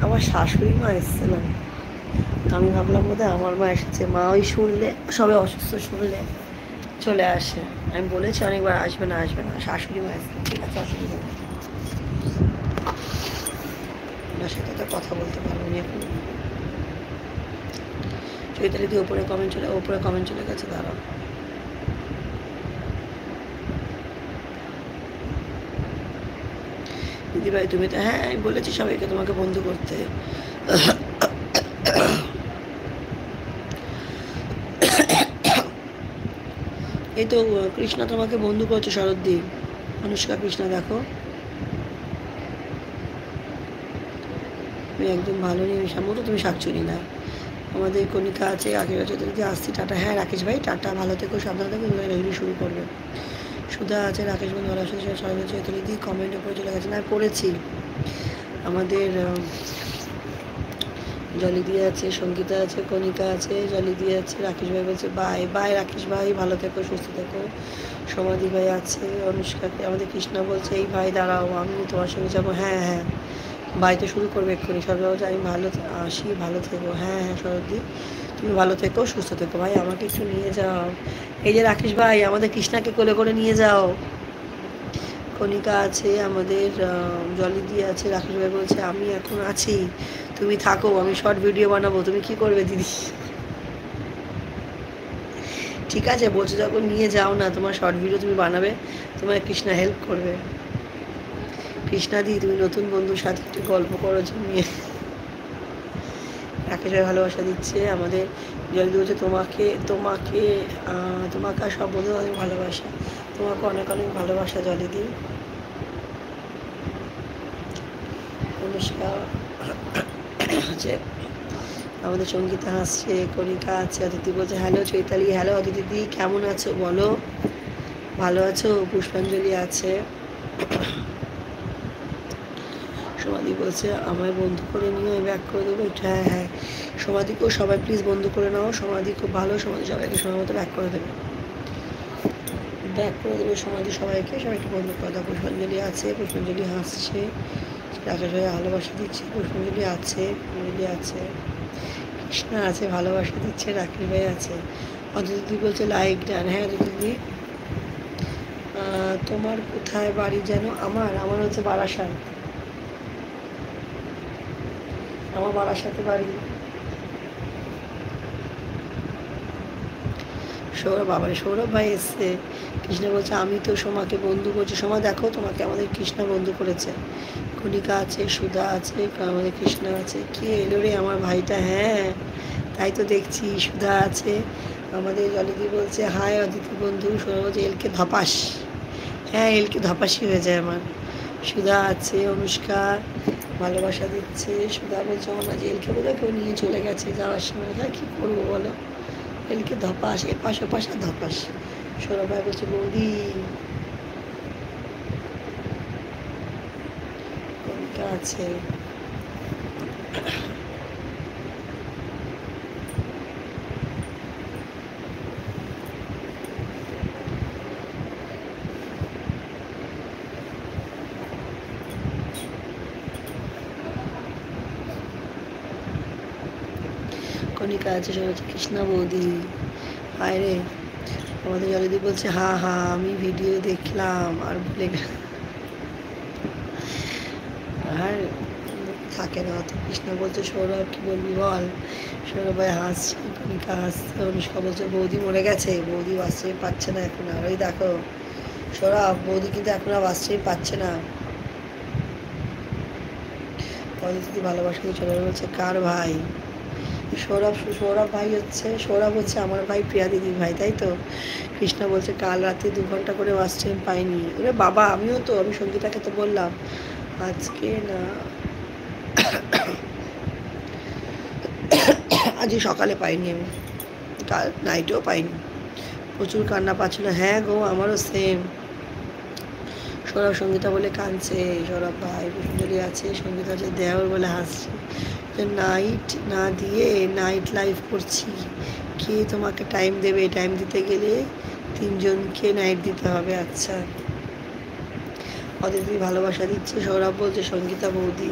আমার শাশুড়ি মা এসেছিলেন, আমি ভাবলাম বোধহয় আমার মা এসেছে। মা ওই শুনলে, সবে অসুস্থ শুনলে চলে আসে। আমি বলেছি অনেকবার আসবে না আসবে না, শাশুড়ি মা এসেছে, ঠিক আছে অসুবিধা নেই। ওনার সাথে তো কথা বলতে পারবো না এখন। চৈতালি দিয়ে ওপরে কমেন্ট চলে গেছে, দাঁড়াও। দিদিভাই তুমি তো, হ্যাঁ আমি বলেছি সবাইকে তোমাকে বন্ধু করতে। এই তো কৃষ্ণা তোমাকে বন্ধু করছে, শরদ্দি, অনুষ্কা, কৃষ্ণা দেখো। তুমি একদম ভালো নেই সম্ভবত, তুমি শাকচুরি না। আমাদের কণিকা আছে, আগের বছর যদি আসছি, টাটা। হ্যাঁ রাকেশ ভাই টাটা, ভালো থেকো, সাবধানে থেকো, রেগুলি শুরু করবে। সুধা আছে, রাকেশ বন্ধু ভালো আছে, সবাই চৈতালি দিয়ে কমেন্ট উপরে চলে গেছে। না পড়েছি। আমাদের জলিদি আছে, সঙ্গীতা আছে, কণিকা আছে, জলিদি আছে, রাকেশ ভাই বলছে বাই বাই রাকেশ ভাই, ভালো থেকো, সুস্থ থেকো। সমাধি ভাই আছে, অনুষ্কাকে, আমাদের কৃষ্ণা বলছে এই ভাই দাঁড়াও আমি তোমার সঙ্গে যাবো। হ্যাঁ হ্যাঁ ভাই তো শুরু করবে এক্ষুনি। সবাই বলছে আমি ভালো আসি, ভালো থেকো। হ্যাঁ হ্যাঁ শরদ্দি তুমি ভালো থেকো, সুস্থ থেকো। ভাই আমাকে একটু নিয়ে যাও, এই যে রাকেশ ভাই আমাদের কৃষ্ণাকে কোলে করে নিয়ে যাও। কণিকা আছে, আমাদের জলিদি আছে, রাকেশ ভাই বলছে আমি এখন আছি, তুমি থাকো, আমি শর্ট ভিডিও বানাবো। তুমি কি করবে দিদি? ঠিক আছে বলছো যখন নিয়ে যাও না, তোমার শর্ট ভিডিও তুমি বানাবে, তোমার কৃষ্ণা হেল্প করবে। কৃষ্ণা দি তুমি নতুন বন্ধুর সাথে একটু গল্প করো জমিয়ে। রাকেশ ভাই ভালোবাসা দিচ্ছে। আমাদের জলিদি বলছে তোমাকে তোমাকে তোমাকে আর সব বন্ধু অনেক ভালোবাসা, তোমাকে অনেক অনেক ভালোবাসা জলিদি। অনুষ্কা আছে, আমাদের সঙ্গীতা হাসছে, কণিকা আছে, অদিতি বলছে হ্যালো চৈতালি, হ্যালো অদিতি দি কেমন আছো বলো, ভালো আছো? পুষ্পাঞ্জলি আছে। সমাধি বলছে আমায় বন্ধু করে নিও, আমি ব্যাক করে দেবো। হ্যাঁ হ্যাঁ সমাধিকেও সবাই প্লিজ বন্ধু করে নাও, সমাধি খুব ভালো, সমাধি সবাইকে সময় মতো ব্যাক করে দেবে, ব্যাক করে দেবে সমাধি সবাইকে, সবাইকে বন্ধু করে দাও। পুষ্পাঞ্জলি আছে, পুষ্পাঞ্জলি হাসছে, রাকেশ ভাই ভালোবাসা দিচ্ছে, পুষ্পাঞ্জলি আছে, পুষ্পাঞ্জলি আছে, কৃষ্ণা আছে ভালোবাসা দিচ্ছে, রাকেশ ভাই আছে। অদিতি বলছে লাইক ডান। হ্যাঁ দিদি তোমার কোথায় বাড়ি যেন? আমার আমার হচ্ছে বারাসাত, আমার বারাসাতে বাড়ি। সৌরভ, বাবার সৌরভ ভাই এসছে। কৃষ্ণা বলছে আমি তো সোমাকে বন্ধু করছি। সোমা দেখো তোমাকে আমাদের কৃষ্ণা বন্ধু করেছে। কণিকা আছে, সুধা আছে, আমাদের কৃষ্ণা আছে। কে এলো রে আমার ভাইটা? হ্যাঁ তাই তো দেখছি, সুধা আছে। আমাদের জলিদি বলছে হাই অদিতি বন্ধু। সৌরভ বলছে এলকে ধপাস। হ্যাঁ এলকে ধপাসই হয়ে যায় আমার। সুধা আছে, অনুষ্কা ভালোবাসা দিচ্ছে। সুধা বলছে আমার মাঝে এলকে বোধহয় কেউ নিয়ে চলে গেছে যাওয়ার সময়। হ্যাঁ কী করবো বলো, এলকে ধপাস, এপাশ ওপাশ আর ধপাস। সৌরভ ভাই বলছে বৌদি। কণিকা আছে, কণিকা আছে, সবাই হচ্ছে কৃষ্ণা বৌদি। হায় রে, আমাদের জলিদি বলছে হ্যাঁ হ্যাঁ আমি ভিডিও দেখলাম আর ভুলে গেলাম। আর থাকে না অত। কৃষ্ণা বলছে সৌরভ কি বলবি বল। সৌরভ ভাই হাসছে, কণিকা হাসছে, অনুষ্কা বলছে বৌদি মরে গেছে, বৌদি বাঁচতে পারছে না এখন আর। ওই দেখো সৌরভ, বৌদি কিন্তু এখন আর বাঁচতেই পারছে না। অদিতি ভালোবাসা দিয়ে চলে বলছে কার ভাই? সৌরভ, সৌরভ ভাই হচ্ছে, সৌরভ হচ্ছে আমার ভাই, প্রিয়া দিদির ভাই, তাই তো। কৃষ্ণা বলছে কাল রাতে 2 ঘন্টা করে ওয়াশরুম পাইনি। ওরে বাবা আমিও তো, আমি সঙ্গীতাকে তো বললাম আজকে না, আজকে সকালে পাইনি আমি, কাল নাইটেও পাইনি, প্রচুর কান্না পাচ্ছিল। হ্যাঁ গো আমারও সেম। সৌরভ সঙ্গীতা বলে কাঁদছে, সৌরভ ভাই। পুষ্পাঞ্জলি আছে, সঙ্গীতা আছে, দেওর বলে হাসছে, নাইট না দিয়ে নাইট লাইফ করছি, কে তোমাকে টাইম দেবে? টাইম দিতে গেলে 3 জনকে নাইট দিতে হবে। আচ্ছা অদিতি ভালোবাসা দিচ্ছে। সৌরভ বলছে সঙ্গীতা বৌদি।